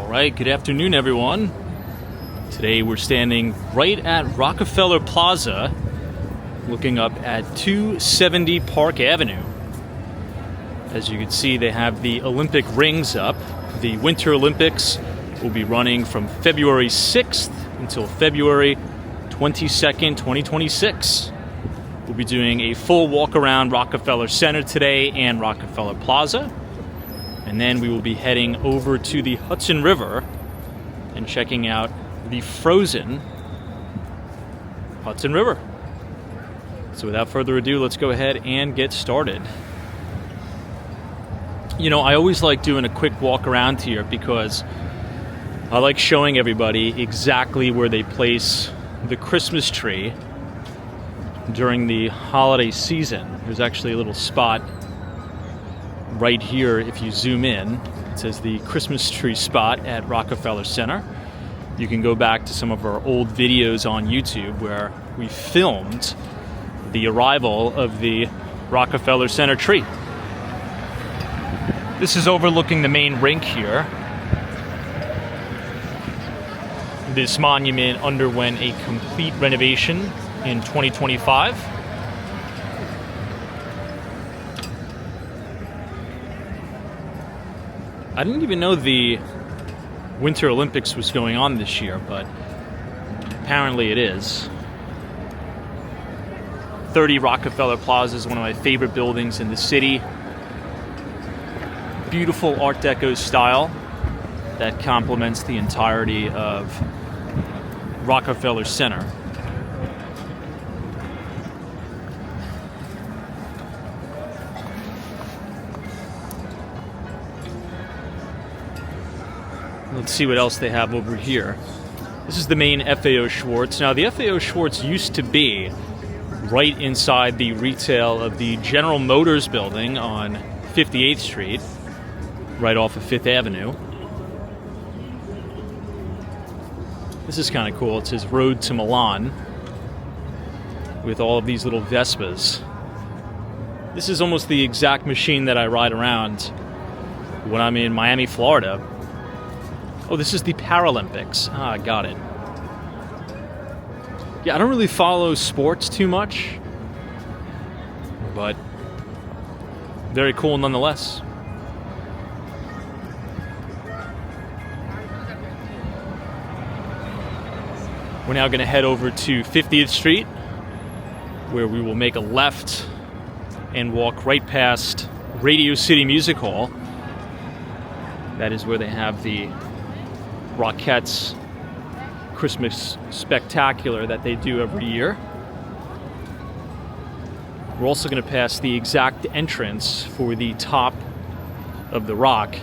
Alright, good afternoon everyone. Today we're standing right at Rockefeller Plaza looking up at 270 Park Avenue. As you can see, they have the Olympic rings up. The Winter Olympics will be running from February 6th until February 22nd, 2026. We'll be doing a full walk around Rockefeller Center today and Rockefeller Plaza. And then we will be heading over to the Hudson River and checking out the frozen Hudson River. So without further ado, let's go ahead and get started. You know, I always like doing a quick walk around here because I like showing everybody exactly where they place the Christmas tree during the holiday season. There's actually a little spot right here. If you zoom in, it says the Christmas tree spot at Rockefeller Center. You can go back to some of our old videos on YouTube where we filmed the arrival of the Rockefeller Center tree. This is overlooking the main rink here. This monument underwent a complete renovation in 2025. I didn't even know the Winter Olympics was going on this year, but apparently it is. 30 Rockefeller Plaza is one of my favorite buildings in the city. Beautiful Art Deco style that complements the entirety of Rockefeller Center. Let's see what else they have over here. This is the main FAO Schwartz. Now, the FAO Schwartz used to be right inside the retail of the General Motors building on 58th Street, right off of 5th Avenue. This is kind of cool. It says Road to Milan with all of these little Vespas. This is almost the exact machine that I ride around when I'm in Miami, Florida. Oh, this is the Paralympics. Ah, I got it. Yeah, I don't really follow sports too much, but very cool nonetheless. We're now going to head over to 50th Street, where we will make a left and walk right past Radio City Music Hall. That is where they have the Rockettes Christmas Spectacular that they do every year. We're also going to pass the exact entrance for the top of the Rock.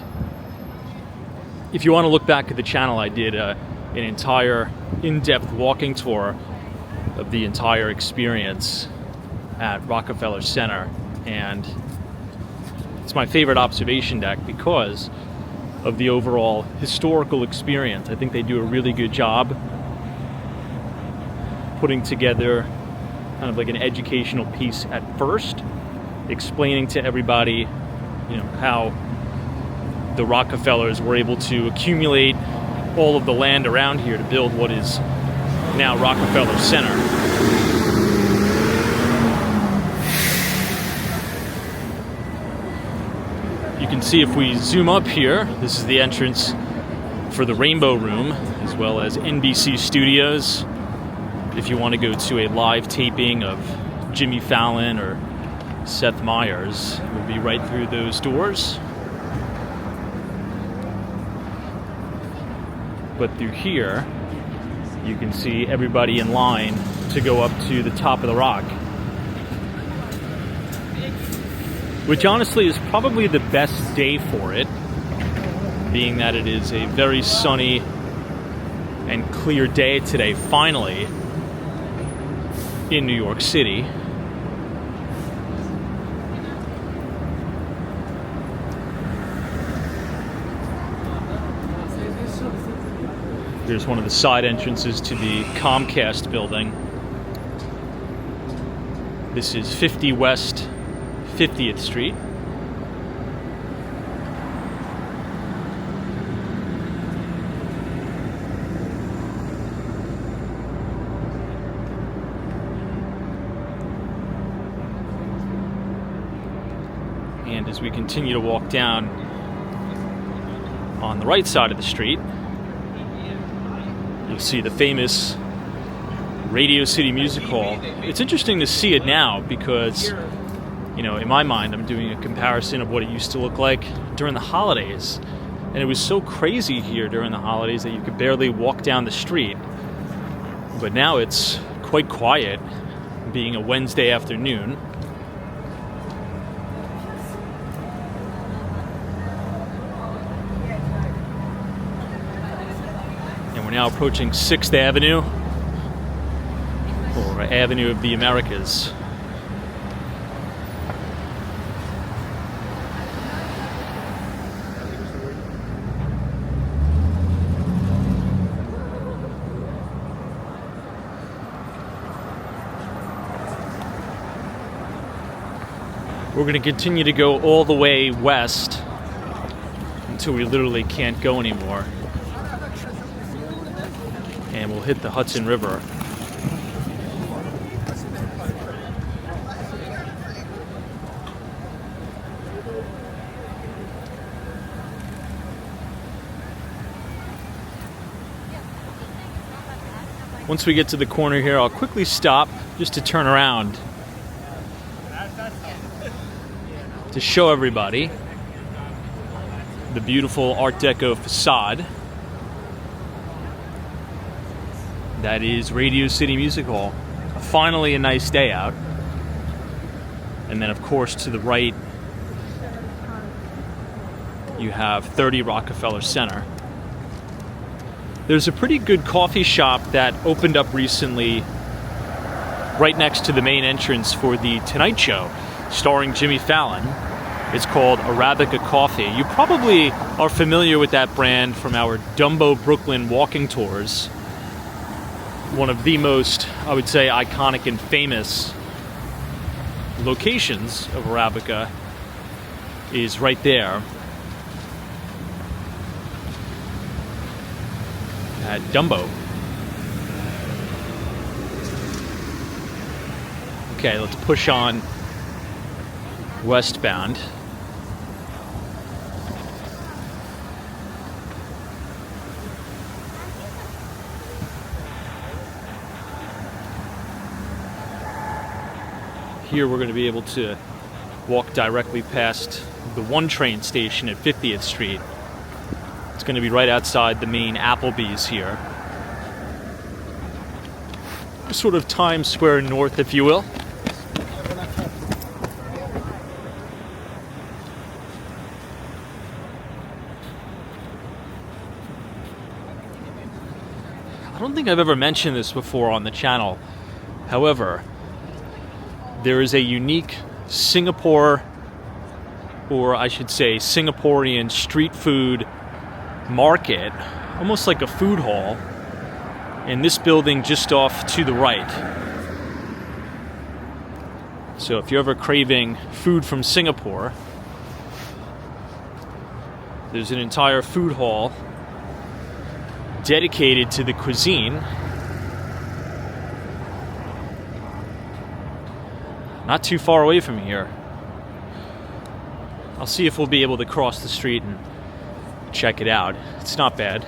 If you want to look back at the channel, I did an entire in-depth walking tour of the entire experience at Rockefeller Center, and it's my favorite observation deck because of the overall historical experience. I think they do a really good job putting together kind of like an educational piece at first, explaining to everybody, you know, how the Rockefellers were able to accumulate all of the land around here to build what is now Rockefeller Center. You can see if we zoom up here, this is the entrance for the Rainbow Room, as well as NBC Studios. If you want to go to a live taping of Jimmy Fallon or Seth Meyers, we'll be right through those doors. But through here, you can see everybody in line to go up to the top of the Rock, which honestly is probably the best day for it, being that it is a very sunny and clear day today, finally, in New York City. Here's one of the side entrances to the Comcast building. This is 50 West 50th Street. we continue to walk down on the right side of the street, you'll see the famous Radio City Music Hall. It's interesting to see it now because, you know, in my mind, I'm doing a comparison of what it used to look like during the holidays. And it was so crazy here during the holidays that you could barely walk down the street. But now it's quite quiet, being a Wednesday afternoon. And we're now approaching 6th Avenue, or Avenue of the Americas. We're going to continue to go all the way west until we literally can't go anymore. And we'll hit the Hudson River. Once we get to the corner here, I'll quickly stop just to turn around to show everybody the beautiful Art Deco facade that is Radio City Music Hall. Finally a nice day out. And then of course to the right you have 30 Rockefeller Center. There's a pretty good coffee shop that opened up recently right next to the main entrance for the Tonight Show starring Jimmy Fallon. It's called Arabica Coffee. You probably are familiar with that brand from our Dumbo Brooklyn walking tours. One of the most, I would say, iconic and famous locations of Arabica is right there at Dumbo. Okay, let's push on westbound. Here we're going to be able to walk directly past the 1 train station at 50th Street. It's going to be right outside the main Applebee's here. Sort of Times Square North, if you will. I don't think I've ever mentioned this before on the channel. However, there is a unique Singapore, or I should say Singaporean street food market, almost like a food hall, in this building just off to the right. So if you're ever craving food from Singapore, there's an entire food hall dedicated to the cuisine. Not too far away from here. I'll see if we'll be able to cross the street and check it out. It's not bad.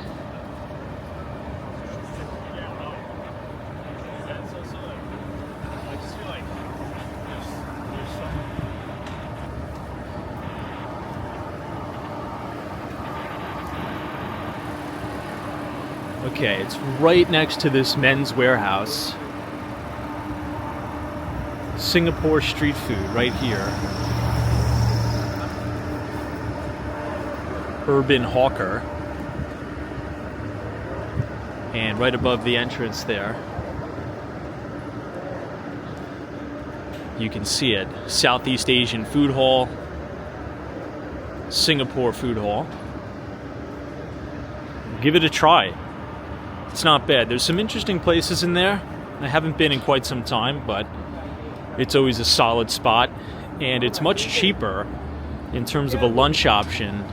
Okay, it's right next to this Men's Warehouse. Singapore street food right here. Urban Hawker. And right above the entrance there, you can see it. Southeast Asian Food Hall, Singapore Food Hall. Give it a try. It's not bad. There's some interesting places in there. I haven't been in quite some time, but it's always a solid spot, and it's much cheaper in terms of a lunch option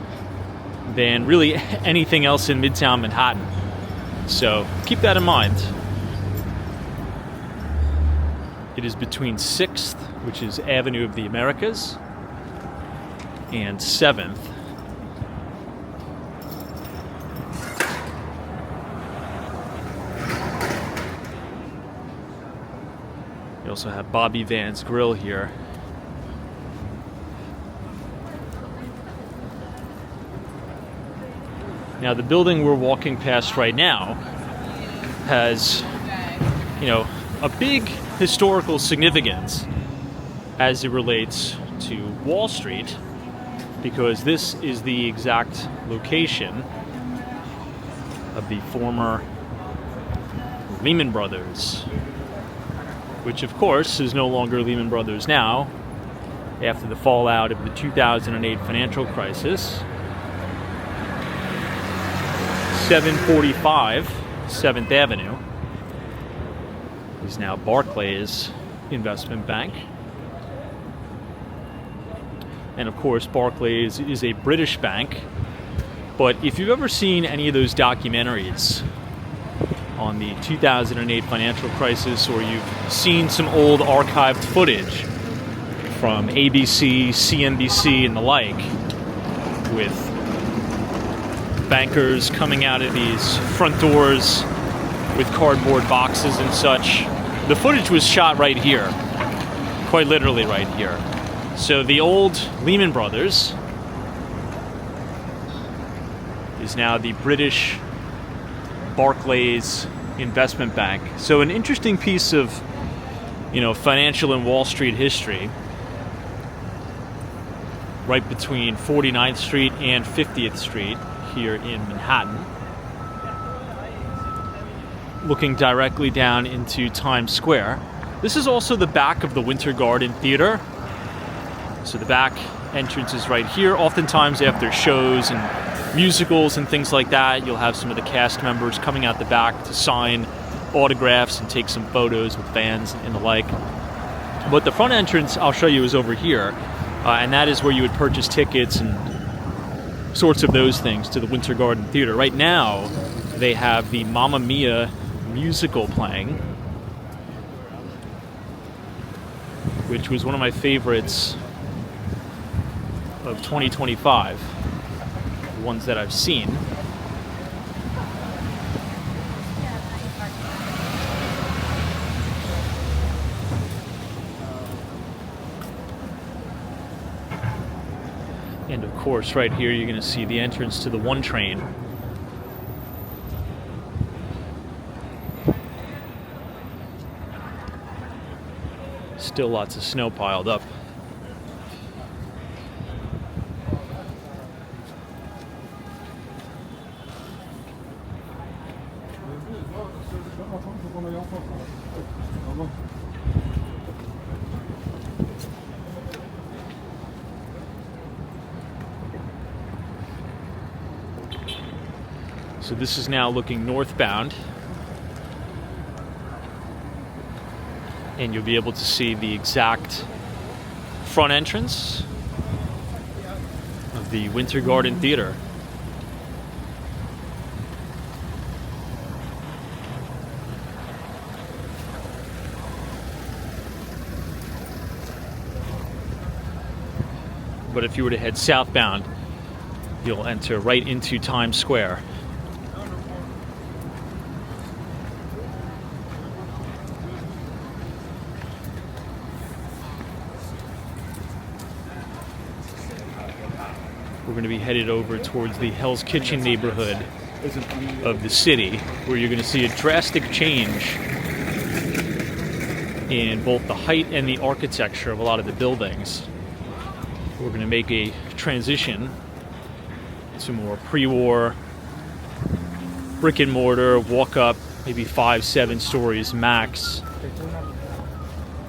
than really anything else in Midtown Manhattan. So keep that in mind. It is between 6th, which is Avenue of the Americas, and 7th. You also have Bobby Van's Grill here. Now, the building we're walking past right now has, a big historical significance as it relates to Wall Street, because this is the exact location of the former Lehman Brothers, which of course is no longer Lehman Brothers now, after the fallout of the 2008 financial crisis. 745 7th Avenue is now Barclays Investment Bank. And of course, Barclays is a British bank. But if you've ever seen any of those documentaries on the 2008 financial crisis, or you've seen some old archived footage from ABC, CNBC, and the like, with bankers coming out of these front doors with cardboard boxes and such, the footage was shot right here, quite literally right here. So the old Lehman Brothers is now the British Barclays Investment Bank. So an interesting piece of, financial and Wall Street history, right between 49th Street and 50th Street here in Manhattan, looking directly down into Times Square. This is also the back of the Winter Garden Theater. So the back entrance is right here. Oftentimes after shows and musicals and things like that, you'll have some of the cast members coming out the back to sign autographs and take some photos with fans and the like. But the front entrance I'll show you is over here, and that is where you would purchase tickets and sorts of those things to the Winter Garden Theater. Right now, they have the Mamma Mia musical playing, which was one of my favorites of 2025, the ones that I've seen. And of course, right here, you're going to see the entrance to the 1 train. Still lots of snow piled up. So this is now looking northbound, and you'll be able to see the exact front entrance of the Winter Garden Theater. But if you were to head southbound, you'll enter right into Times Square. We're going to be headed over towards the Hell's Kitchen neighborhood of the city, where you're going to see a drastic change in both the height and the architecture of a lot of the buildings. We're going to make a transition to more pre-war brick and mortar, walk up maybe 5-7 stories max,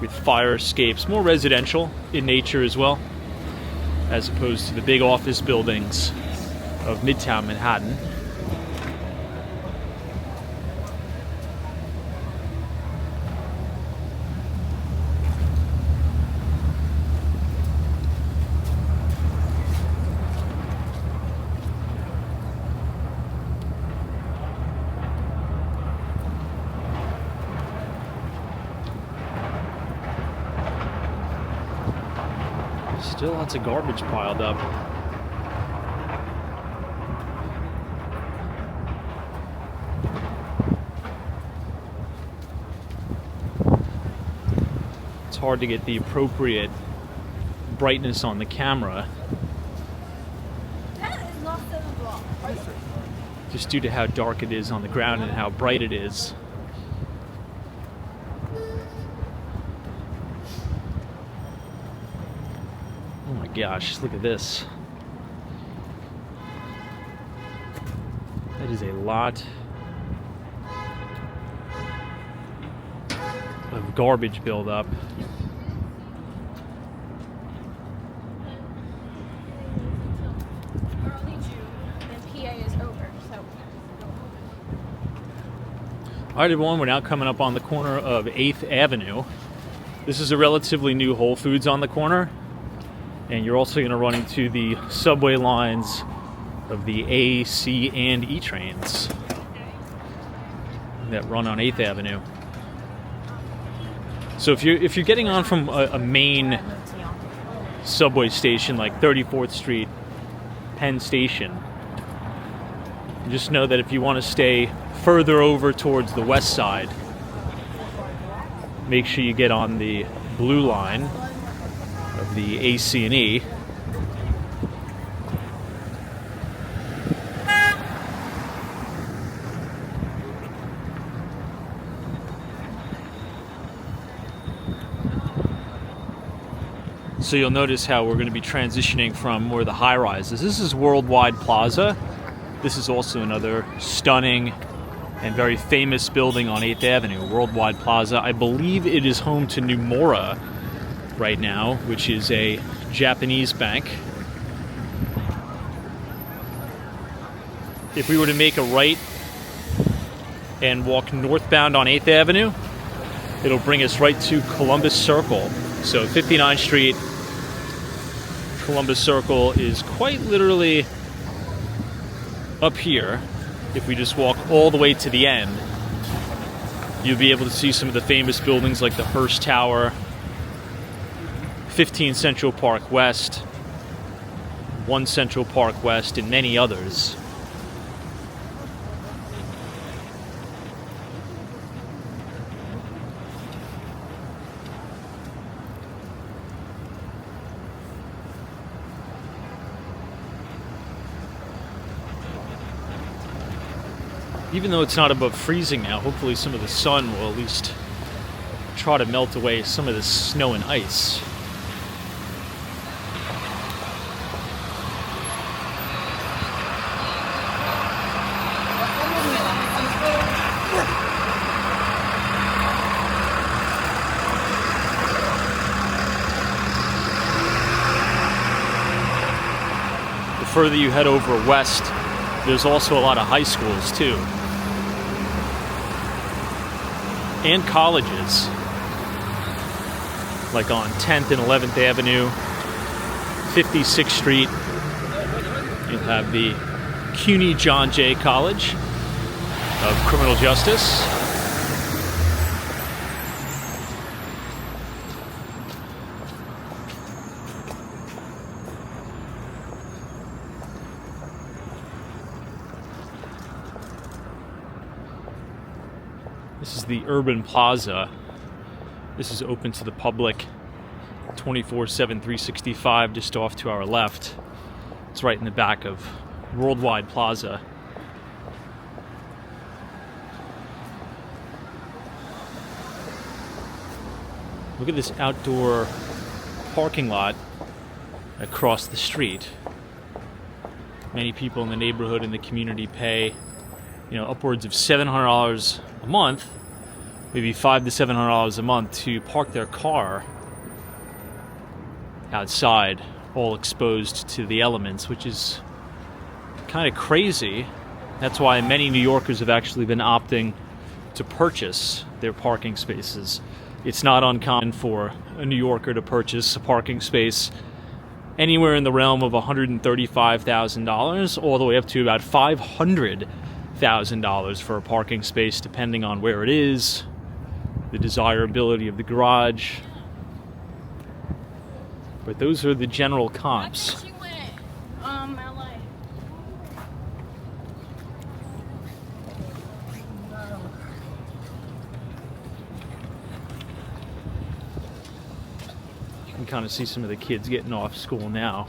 with fire escapes, more residential in nature as well, as opposed to the big office buildings of Midtown Manhattan. Still lots of garbage piled up. It's hard to get the appropriate brightness on the camera, just due to how dark it is on the ground and how bright it is. Oh my gosh, look at this. That is a lot of garbage buildup. All right, everyone, we're now coming up on the corner of 8th Avenue. This is a relatively new Whole Foods on the corner, and you're also going to run into the subway lines of the A, C, and E trains that run on 8th Avenue. So if you're getting on from a main subway station like 34th Street, Penn Station, just know that if you want to stay further over towards the west side, make sure you get on the blue line of the A, C, and E. So you'll notice how we're going to be transitioning from more of the high rises. This is Worldwide Plaza. This is also another stunning and very famous building on 8th Avenue, Worldwide Plaza. I believe it is home to Nomura right now, which is a Japanese bank. If we were to make a right and walk northbound on 8th Avenue, it'll bring us right to Columbus Circle. So 59th Street, Columbus Circle is quite literally up here. If we just walk all the way to the end, you'll be able to see some of the famous buildings like the Hearst Tower, 15 Central Park West, 1 Central Park West, and many others. Even though it's not above freezing now, hopefully some of the sun will at least try to melt away some of the snow and ice. The further you head over west, there's also a lot of high schools too. And colleges, like on 10th and 11th Avenue, 56th Street. You'll have the CUNY John Jay College of Criminal Justice. This is the Urban Plaza. This is open to the public 24/7, 365, just off to our left. It's right in the back of Worldwide Plaza. Look at this outdoor parking lot across the street. Many people in the neighborhood and the community pay, upwards of $700 a month, maybe $500 to $700 a month to park their car outside, all exposed to the elements, which is kind of crazy. That's why many New Yorkers have actually been opting to purchase their parking spaces. It's not uncommon for a New Yorker to purchase a parking space anywhere in the realm of $135,000 all the way up to about $500,000 for a parking space, depending on where it is, the desirability of the garage. But those are the general comps. She went, LA. You can kind of see some of the kids getting off school now.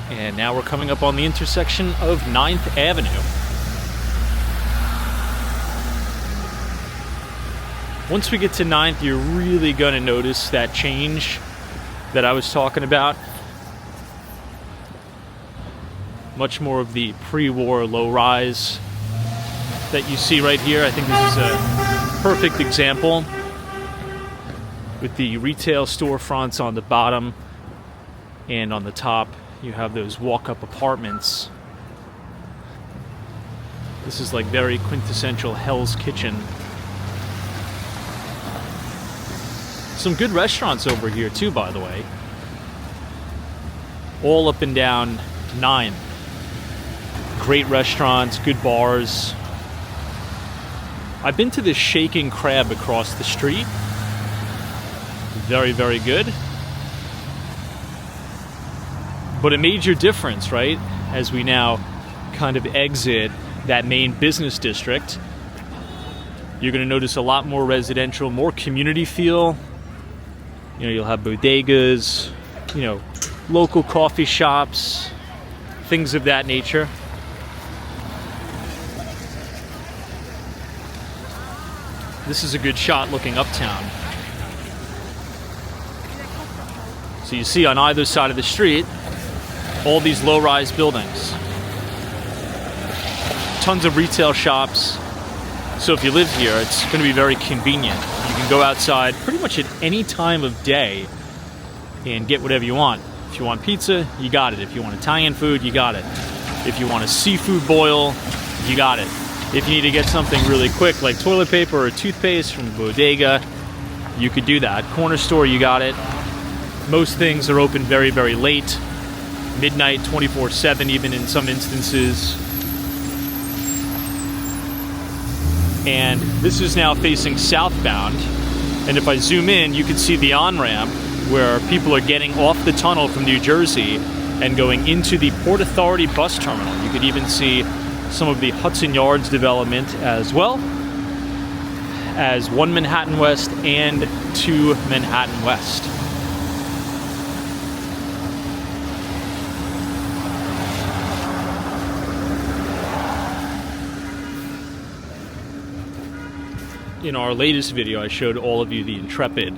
And now we're coming up on the intersection of 9th Avenue. Once we get to 9th, you're really going to notice that change that I was talking about. Much more of the pre-war low-rise that you see right here. I think this is a perfect example with the retail storefronts on the bottom, and on the top you have those walk-up apartments. This is like very quintessential Hell's Kitchen. Some good restaurants over here too, by the way. All up and down 9. Great restaurants, good bars. I've been to this Shaking Crab across the street. Very, very good. But a major difference, right? As we now kind of exit that main business district, you're going to notice a lot more residential, more community feel. You know, you'll have bodegas, you know, local coffee shops, things of that nature. This is a good shot looking uptown. So you see on either side of the street, all these low-rise buildings. Tons of retail shops. So if you live here, it's going to be very convenient. You can go outside pretty much at any time of day and get whatever you want. If you want pizza, you got it. If you want Italian food, you got it. If you want a seafood boil, you got it. If you need to get something really quick like toilet paper or toothpaste from the bodega, you could do that. Corner store, you got it. Most things are open very, very late. Midnight, 24/7 even in some instances. And this is now facing southbound. And if I zoom in, you can see the on-ramp where people are getting off the tunnel from New Jersey and going into the Port Authority bus terminal. You could even see some of the Hudson Yards development, as well as 1 Manhattan West and 2 Manhattan West. In our latest video, I showed all of you the Intrepid,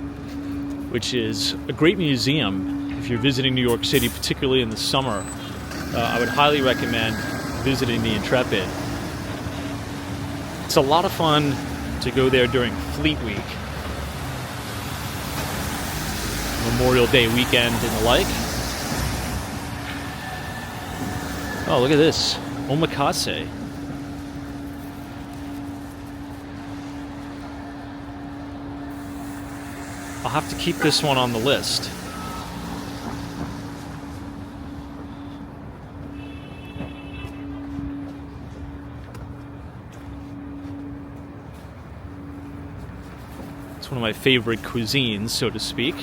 which is a great museum. If you're visiting New York City, particularly in the summer, I would highly recommend visiting the Intrepid. It's a lot of fun to go there during Fleet Week, Memorial Day weekend and the like. Oh, look at this. Omakase. I'll have to keep this one on the list. It's one of my favorite cuisines, so to speak.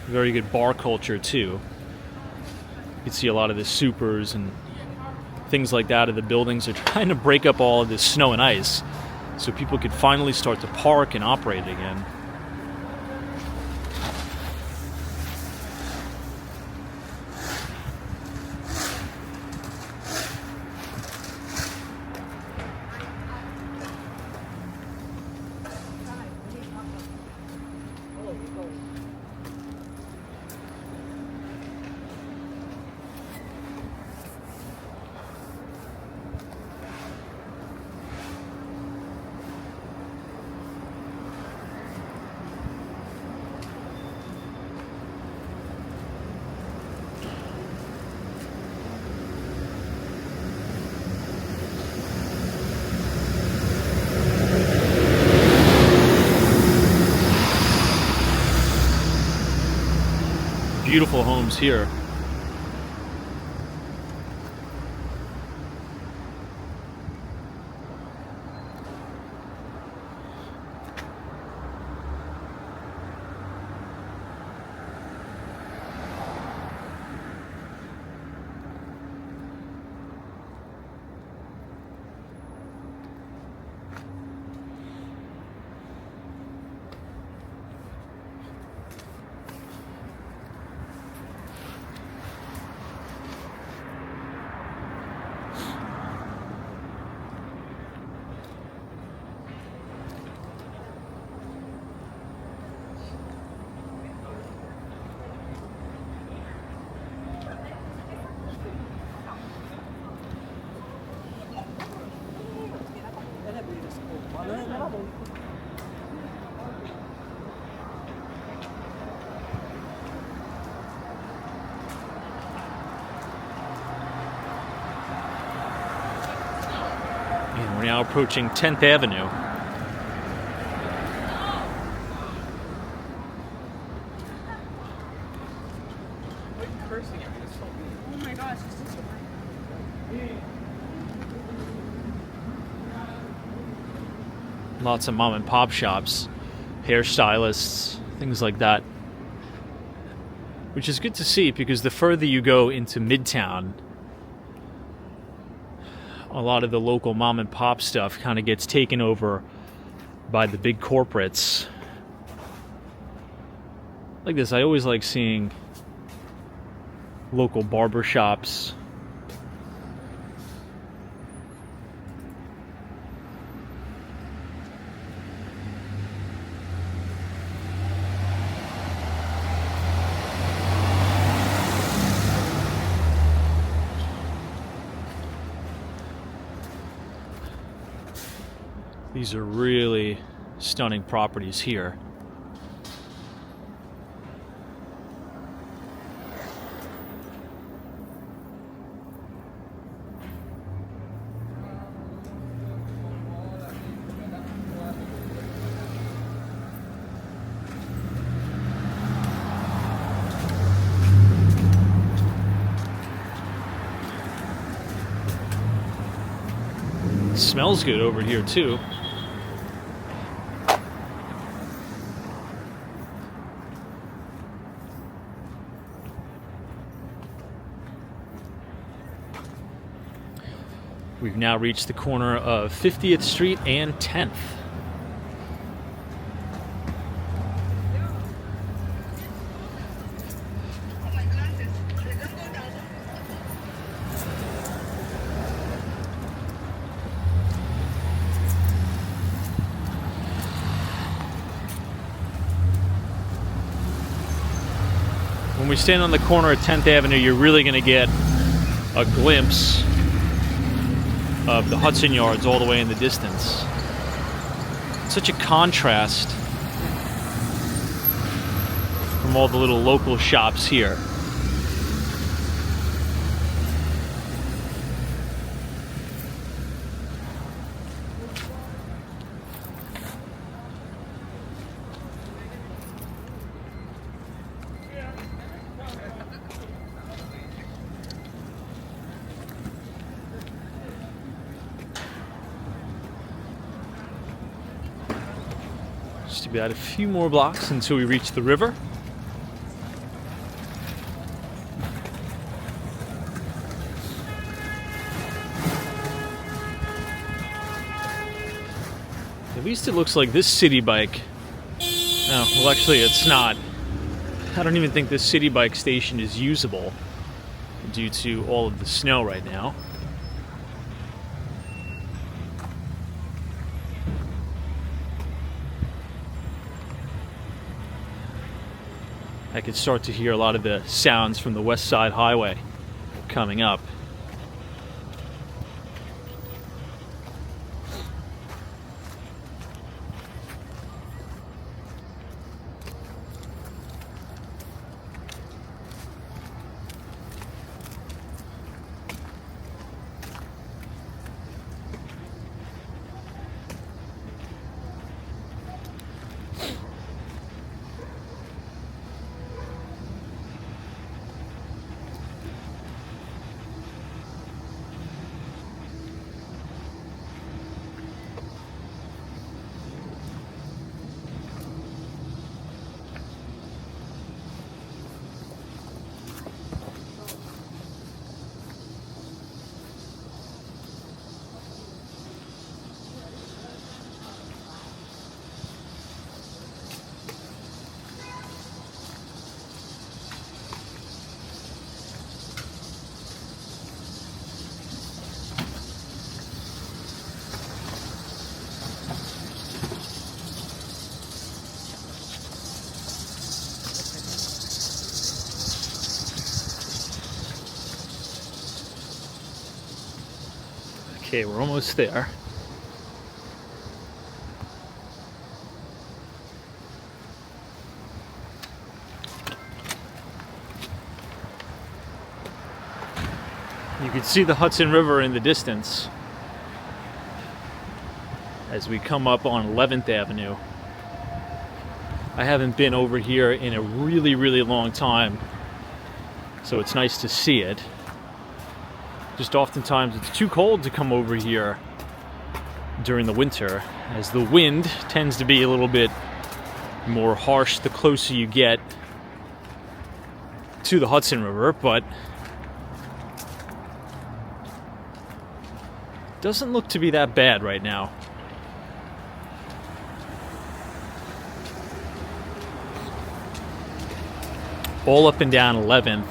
Very good bar culture, too. You can see a lot of the supers and things like that of the buildings are trying to break up all of this snow and ice so people could finally start to park and operate again. beautiful homes here. And we're now approaching 10th Avenue. Oh my gosh, it's just Lots of mom and pop shops, hairstylists, things like that. Which is good to see because the further you go into Midtown, a lot of the local mom and pop stuff kind of gets taken over by the big corporates. Like this, I always like seeing local barber shops. These are really stunning properties here. It smells good over here too. We've now reached the corner of 50th Street and 10th. When we stand on the corner of 10th Avenue, you're really going to get a glimpse of the Hudson Yards all the way in the distance. Such a contrast from all the little local shops here. Just about a few more blocks until we reach the river. At least it looks like this city bike. No, well, actually, it's not. I don't even think this city bike station is usable due to all of the snow right now. I could start to hear a lot of the sounds from the West Side Highway coming up. Okay, we're almost there. You can see the Hudson River in the distance as we come up on 11th Avenue. I haven't been over here in a really, really long time, so it's nice to see it. Just oftentimes it's too cold to come over here during the winter, as the wind tends to be a little bit more harsh the closer you get to the Hudson River, but doesn't look to be that bad right now. All up and down 11th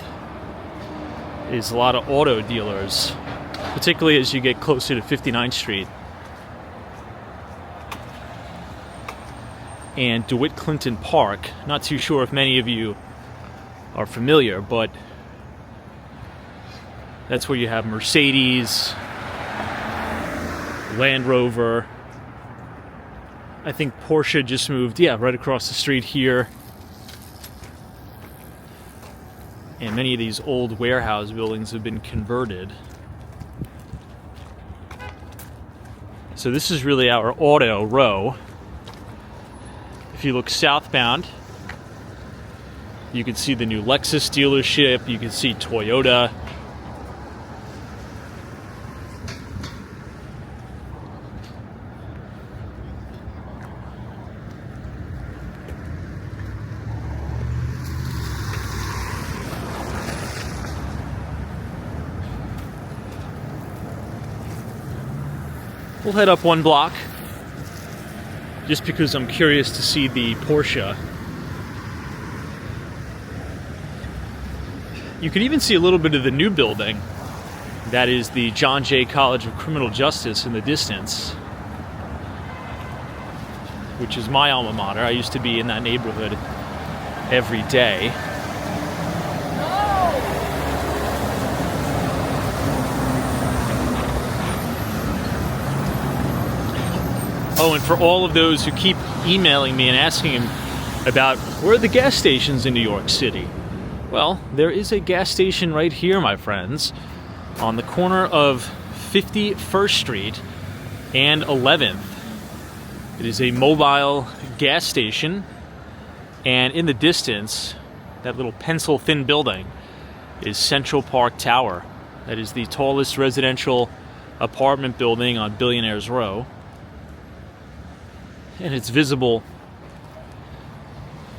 is a lot of auto dealers, particularly as you get closer to 59th Street. And DeWitt Clinton Park, not too sure if many of you are familiar, but that's where you have Mercedes, Land Rover. I think Porsche just moved, right across the street here. And many of these old warehouse buildings have been converted. So this is really our auto row. If you look southbound, you can see the new Lexus dealership, you can see Toyota. We'll head up one block, just because I'm curious to see the Porsche. You can even see a little bit of the new building. That is the John Jay College of Criminal Justice in the distance, which is my alma mater. I used to be in that neighborhood every day. Oh, and for all of those who keep emailing me and asking about where are the gas stations in New York City? Well, there is a gas station right here, my friends, on the corner of 51st Street and 11th. It is a mobile gas station, and in the distance, that little pencil-thin building is Central Park Tower. That is the tallest residential apartment building on Billionaires Row. And it's visible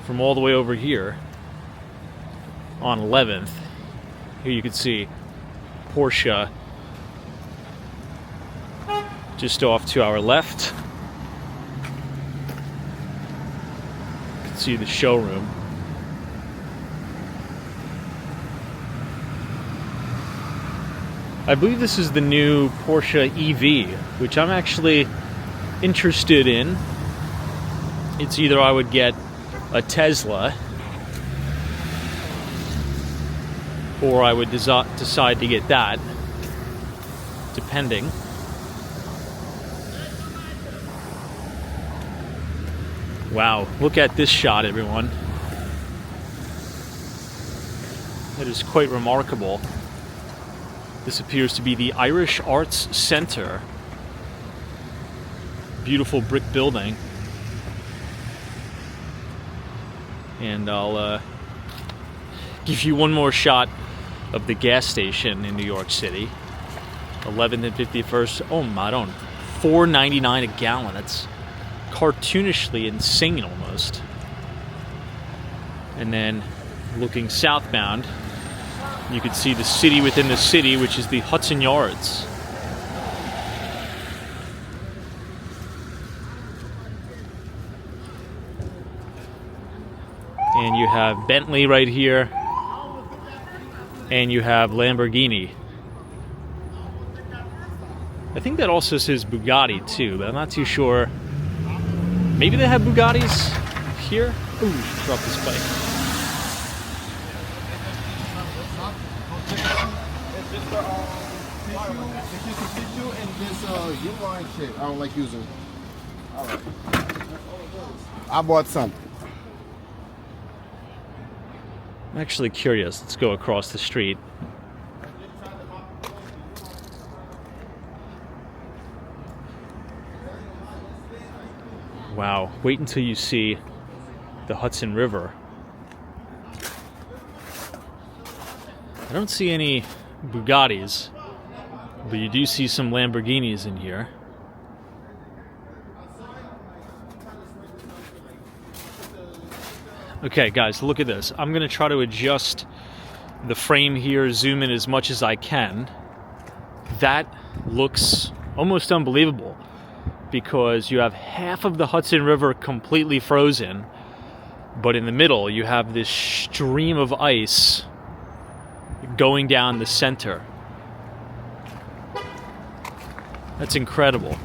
from all the way over here on 11th. Here you can see Porsche just off to our left. You can see the showroom. I believe this is the new Porsche EV, which I'm actually interested in. It's either I would get a Tesla or I would decide to get that, depending. Wow, look at this shot, everyone. That is quite remarkable. This appears to be the Irish Arts Center. Beautiful brick building. And I'll give you one more shot of the gas station in New York City. 11th and 51st. Oh my God, $4.99 a gallon. That's cartoonishly insane almost. And then looking southbound, you can see the city within the city, which is the Hudson Yards. And you have Bentley right here. And you have Lamborghini. I think that also says Bugatti too, but I'm not too sure. Maybe they have Bugattis here? Ooh, drop this bike. It's just a picture and this U-line shape. I don't like using. All right. I bought something. I'm actually curious. Let's go across the street. Wow, wait until you see the Hudson River. I don't see any Bugattis, but you do see some Lamborghinis in here. Okay, guys, look at this. I'm going to try to adjust the frame here, zoom in as much as I can. That looks almost unbelievable because you have half of the Hudson River completely frozen, but in the middle you have this stream of ice going down the center. That's incredible.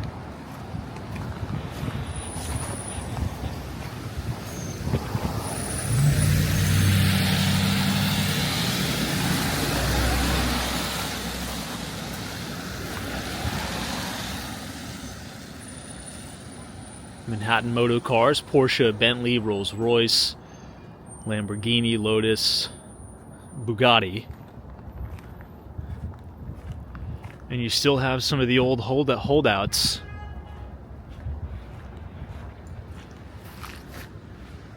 Manhattan moto cars, Porsche, Bentley, Rolls-Royce, Lamborghini, Lotus, Bugatti. And you still have some of the old holdouts.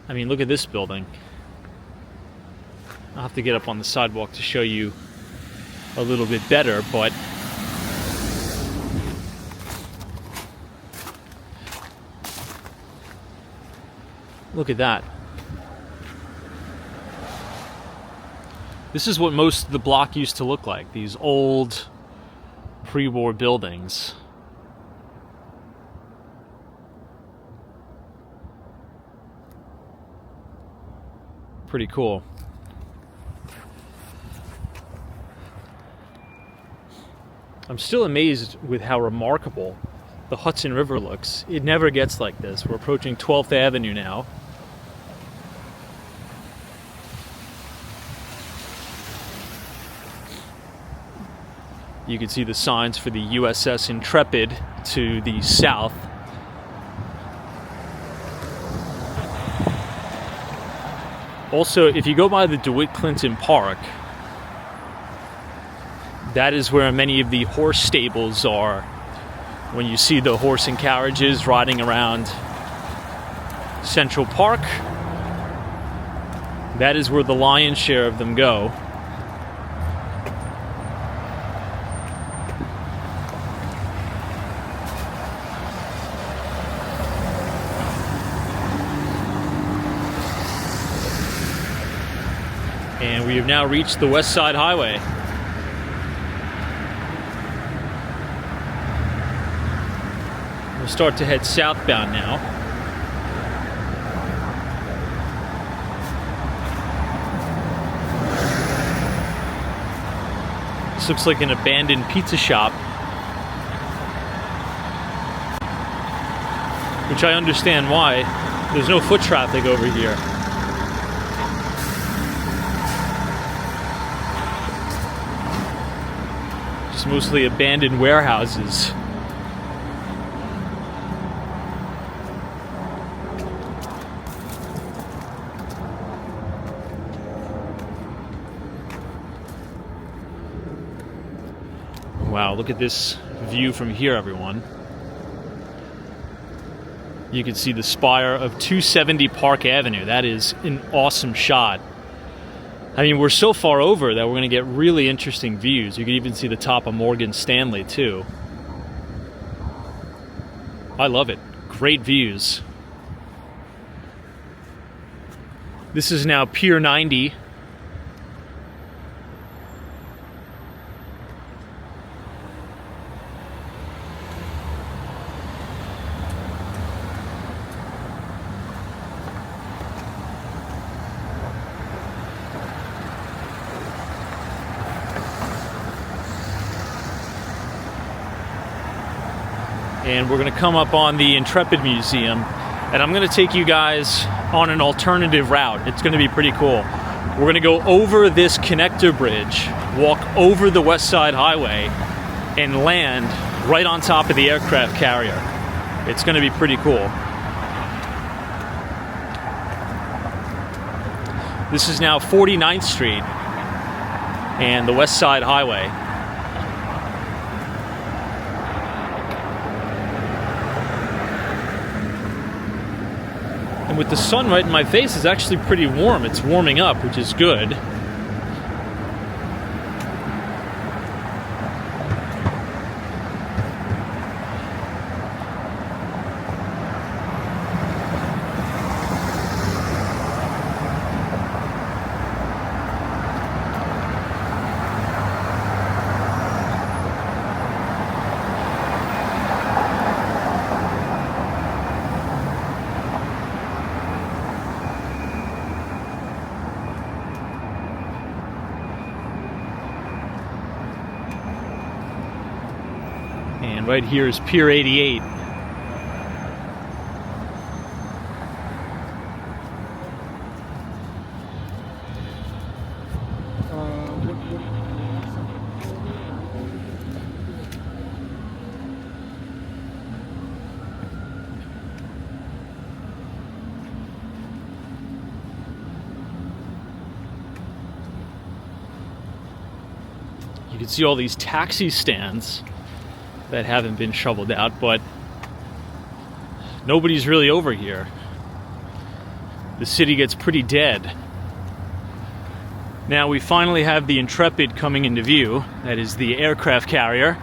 I mean, look at this building. I'll have to get up on the sidewalk to show you a little bit better, but look at that. This is what most of the block used to look like, these old pre-war buildings. Pretty cool. I'm still amazed with how remarkable the Hudson River looks. It never gets like this. We're approaching 12th Avenue now. You can see the signs for the USS Intrepid to the south. Also, if you go by the DeWitt Clinton Park, that is where many of the horse stables are. When you see the horse and carriages riding around Central Park, that is where the lion's share of them go. And we have now reached the West Side Highway. We'll start to head southbound now. This looks like an abandoned pizza shop, which I understand why. There's no foot traffic over here. Just mostly abandoned warehouses. Wow, look at this view from here, everyone. You can see the spire of 270 Park Avenue. That is an awesome shot. I mean, we're so far over that we're going to get really interesting views. You can even see the top of Morgan Stanley, too. I love it. Great views. This is now Pier 90. And we're going to come up on the Intrepid Museum, and I'm going to take you guys on an alternative route. It's going to be pretty cool. We're going to go over this connector bridge, walk over the West Side Highway, and land right on top of the aircraft carrier. It's going to be pretty cool. This is now 49th Street and the West Side Highway. And with the sun right in my face, it's actually pretty warm. It's warming up, which is good. And right here is Pier 88. You can see all these taxi stands that haven't been shoveled out, but nobody's really over here. The city gets pretty dead. Now we finally have the Intrepid coming into view. That is the aircraft carrier.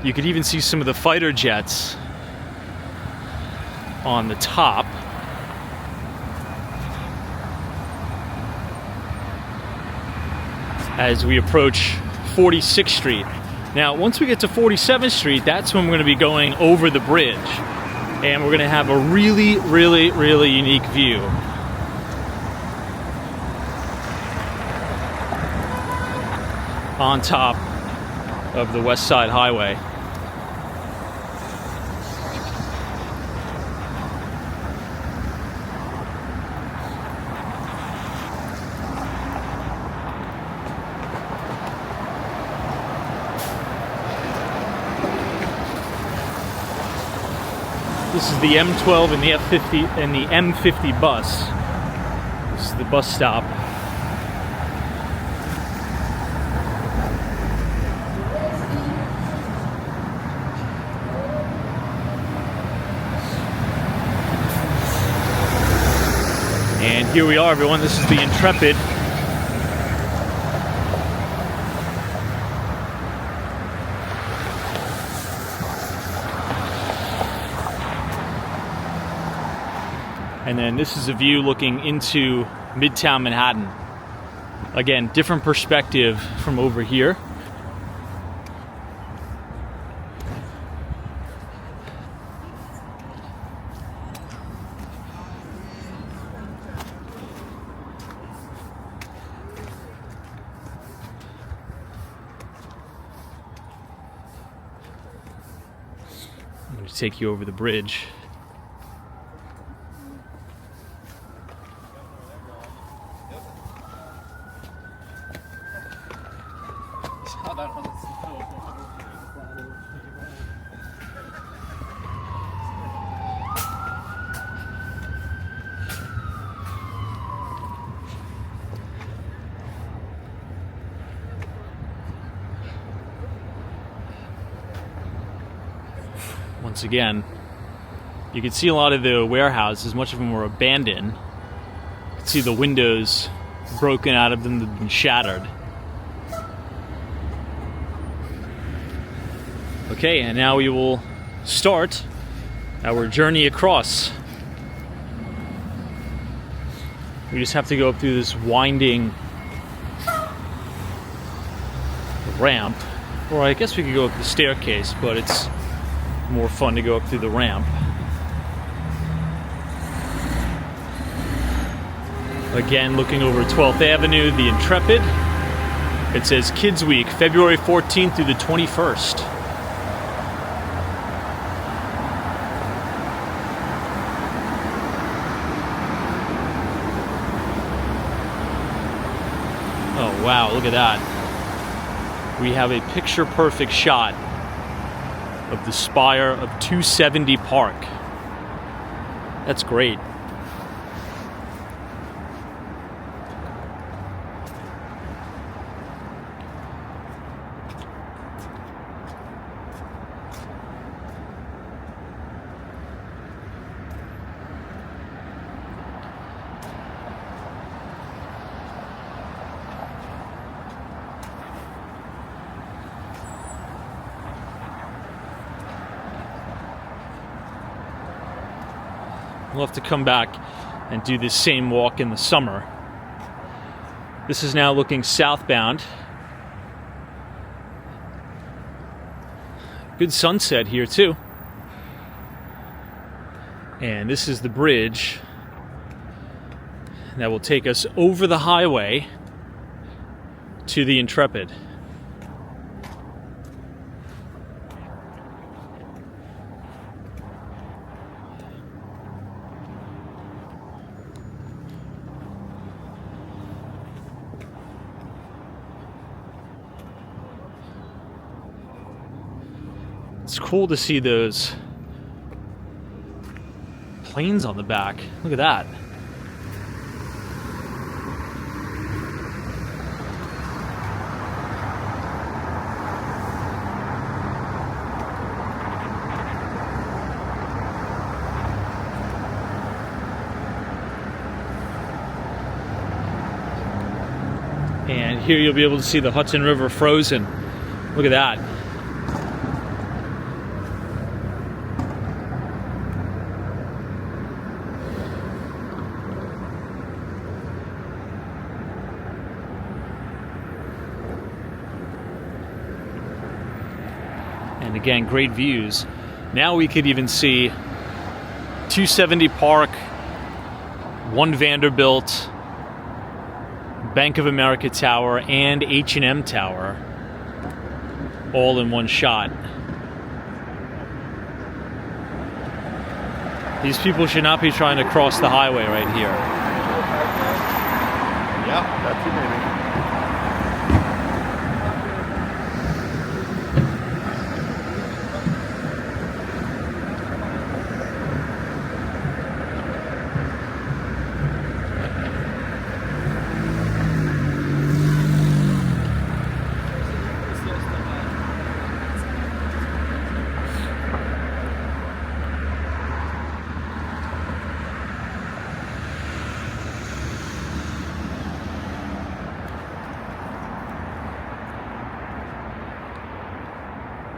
You could even see some of the fighter jets on the top. As we approach 46th Street. Now, once we get to 47th Street, that's when we're going to be going over the bridge. And we're going to have a really, really, really unique view. On top of the West Side Highway. This is the M12 and the F50 and the M50 bus. This is the bus stop. And here we are, everyone. This is the Intrepid. And then this is a view looking into Midtown Manhattan. Again, different perspective from over here. I'm going to take you over the bridge. Once again, you can see a lot of the warehouses, much of them were abandoned. You can see the windows broken out of them and shattered. Okay, and now we will start our journey across. We just have to go up through this winding ramp. Or I guess we could go up the staircase, but it's more fun to go up through the ramp. Again, looking over 12th Avenue, the Intrepid. It says Kids Week, February 14th through the 21st. Oh wow, look at that. We have a picture-perfect shot of the spire of 270 Park. That's great. We'll have to come back and do this same walk in the summer. This is now looking southbound. Good sunset here too. And this is the bridge that will take us over the highway to the Intrepid. It's cool to see those planes on the back. Look at that. And here you'll be able to see the Hudson River frozen. Look at that. And again, great views. Now we could even see 270 Park, One Vanderbilt, Bank of America Tower, and H&M Tower, all in one shot. These people should not be trying to cross the highway right here. Yep, that's it, baby.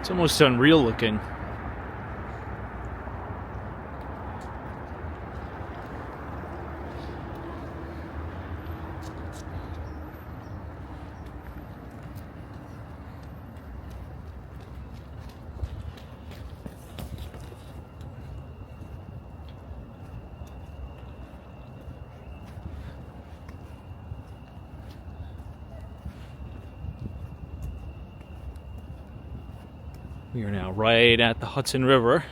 It's almost unreal looking. We are now right at the Hudson River.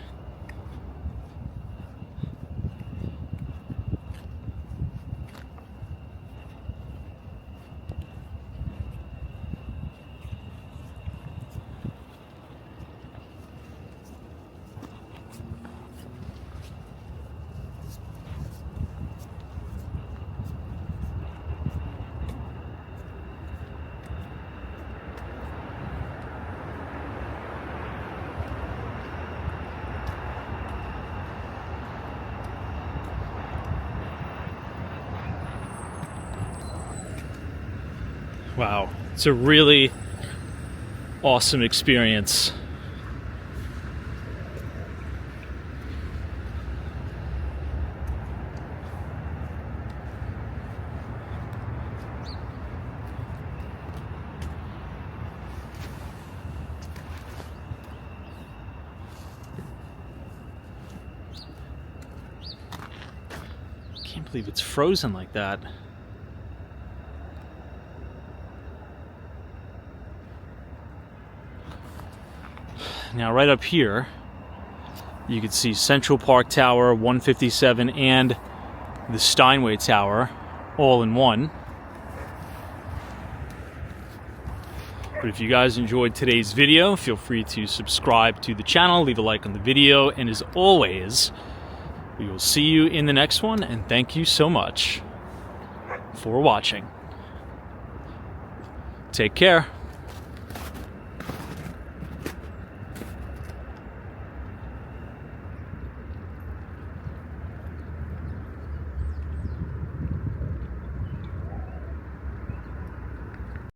Wow, it's a really awesome experience. Can't believe it's frozen like that. Now right up here, you can see Central Park Tower, 157, and the Steinway Tower, all in one. But if you guys enjoyed today's video, feel free to subscribe to the channel, leave a like on the video, and as always, we will see you in the next one, and thank you so much for watching. Take care.